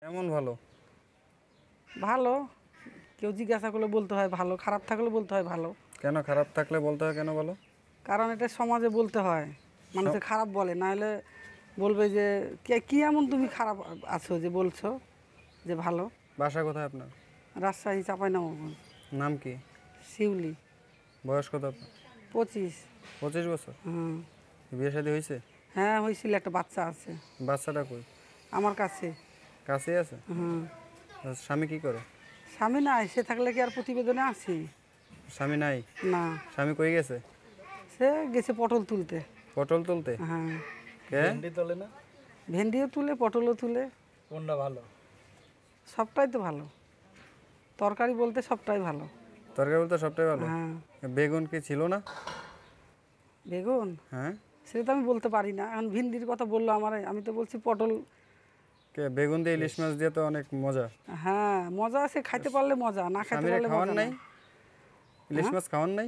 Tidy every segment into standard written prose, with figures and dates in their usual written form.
কেমন ভালো? ভালো কেউ জিজ্ঞাসা করলে বলতে হয় ভালো, খারাপ থাকলে বলতে হয় ভালো। কেন খারাপ থাকলে বলতে হয় কেন বলো? কারণ এটা সমাজে বলতে হয়, মানুষে খারাপ বলে, না হলে বলবে যে কি এমন তুমি খারাপ আছো যে বলছো যে ভালো। বাসা কোথায় আপনার? রাজশাহী চাঁপাইনবাবগঞ্জ। নাম কি? শিউলি। বয়স কত আপনার? 25। 25 বছর? হুম। বিয়ে শাদী হয়েছে? হ্যাঁ হয়েছিল, একটা বাচ্চা আছে। বাচ্চাটা কই? আমার কাছে। কাছেই আছে? হুম। স্বামী কি করে? স্বামী নাই, সে থাকলে কি আর প্রতিবেদনে আছি? স্বামী নাই? না। স্বামী কই গেছে? সে গেছে পটল তুলতে। পটল তুলতে? হ্যাঁ। কে? ভেন্ডি তোলে না? ভেন্ডিও তুলে, পটলও তুলে। কোনটা ভালো? সবটাই তো ভালো, তরকারি বলতে সবটাই ভালো। তরকারি বলতে সবটাই ভালো? হ্যাঁ। বেগুন কি ছিল না? বেগুন হ্যাঁ। সেটা তো আমি বলতে পারি না, এখন ভিন্ডির কথা বললো আমার, আমি তো বলছি পটল। কে বেগুন দিয়ে ইলিশ মাছ দিয়ে তো অনেক মজা। হ্যাঁ মজা আছে, খাইতে পারলে মজা, না খাইতে স্বামীরে পারলে খাওয়ান মজা নাই? নাই। ইলিশ মাছ খাওয়ান নাই?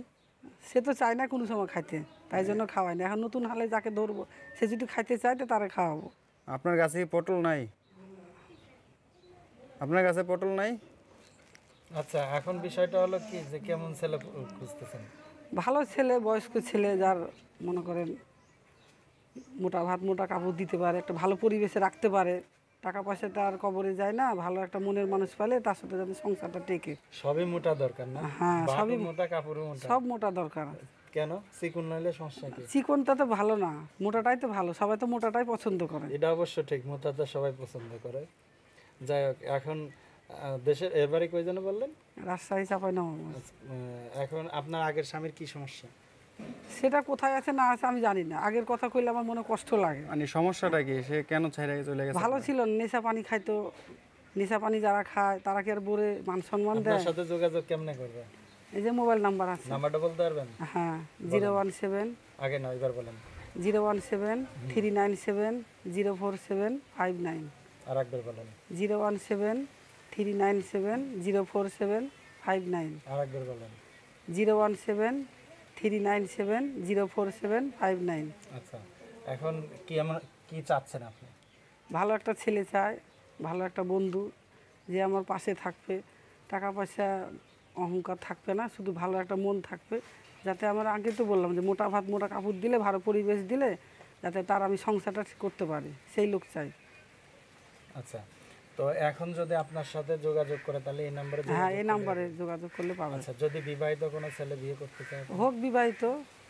সে তো চায় না কোনো সময় খাইতে, তাই জন্য খাওয়াই না। এখন নতুন হালে যাকে ধরবো সে যদি খাইতে চায় তো তারে খাওয়াবো। আপনার কাছে কি পটল নাই? আপনার কাছে পটল নাই? আচ্ছা, এখন বিষয়টা হলো কি যে কেমন ছেলে খুঁজতেছেন? ভালো ছেলে, বয়স্ক ছেলে, যার মনে করেন মোটা ভাত মোটা কাপড় দিতে পারে, একটা ভালো পরিবেশে রাখতে পারে, টাকা পয়সা তার কবরে যায় না, ভালো একটা মনের মানুষ পেলে তার সাথে যাতে সংসারটা টেকে। সবই মোটা দরকার না? হ্যাঁ, সবই সবই মোটা, কাপড়ও মোটা। সব মোটা দরকার। কেন? চিকন নইলে সমস্যা কি? চিকনটা তো ভালো না, মোটাটাই তো ভালো, সবাই তো মোটাটাই পছন্দ করে। এটা অবশ্য ঠিক, মোটা তো সবাই পছন্দ করে। যাই হোক, এখন দেশের এবারে কই যেন বললেন? রাজশাহী চাঁপাইনবাবগঞ্জ। এখন আপনার আগের স্বামীর কি সমস্যা? সেটা কোথায় আছে না আছে আমি জানি না, আগের কথা কইলে আমার মনে কষ্ট লাগে। মানে সমস্যাটা কি? সে কেন ছেড়ে চলে গেছে? ভালো ছিল, নেশা পানি খাইতো। নেশা পানি যারা খায় তারা কি আর বলে মান সম্মান আপনার দেয়? সাথে যোগাযোগ কেমনে করবে? এই যে মোবাইল নাম্বার আছে। নাম্বারটা বলতে পারবেন? হ্যাঁ, 017 আগে না, এবার বলেন। 017 397 047 59। আর একবার বলেন। 017 397 047 59। আর একবার বলেন। 017 397 047 59। আচ্ছা, এখন কি আমার কি চাচ্ছেন আপনি? ভালো একটা ছেলে চাই, ভালো একটা বন্ধু, যে আমার পাশে থাকবে, টাকা পয়সা অহংকার থাকবে না, শুধু ভালো একটা মন থাকবে, যাতে আমার আগে তো বললাম যে মোটা ভাত মোটা কাপড় দিলে, ভালো পরিবেশ দিলে, যাতে তার আমি সংসারটা করতে পারি, সেই লোক চাই। আচ্ছা, তো এখন যদি আপনার সাথে যোগাযোগ করে তাহলে এই নাম্বারে হ্যাঁ, এই নাম্বারে যোগাযোগ করলে পাবে। আচ্ছা, যদি বিবাহিত কোনো ছেলে বিয়ে করতে চায়? হোক বিবাহিত,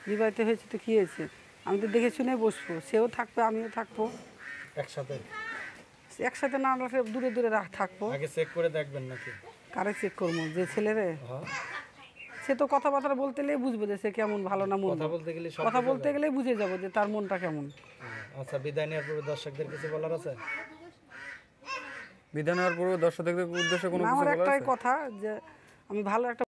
বিবাহিত হয়েছে তো কী হয়েছে, আমি তো দেখে শুনে বসবো, সেও থাকবে আমিও থাকবো, একসাথে? একসাথে না রাখলে দূরে দূরে থাকবো। আগে চেক করে দেখবেন নাকি? কারে চেক করবো? যে ছেলেরে, হ্যাঁ, সে তো কথাবার্তা বলতে গেলেই বুঝবো যে সে কেমন, ভালো না মন্দ। কথা বলতে গেলে সব কথা বোঝা বলতে যায়। গেলেই বুঝে যাবো যে তার মনটা কেমন। আচ্ছা, বিদায় নেওয়ার পূর্বে দর্শকদের কিছু বলার আছে? বিধান হওয়ার পূর্বে দর্শকদের উদ্দেশ্যে কোনো না, কিছু আমার বলার একটাই আছে? কথা যে আমি ভালো একটা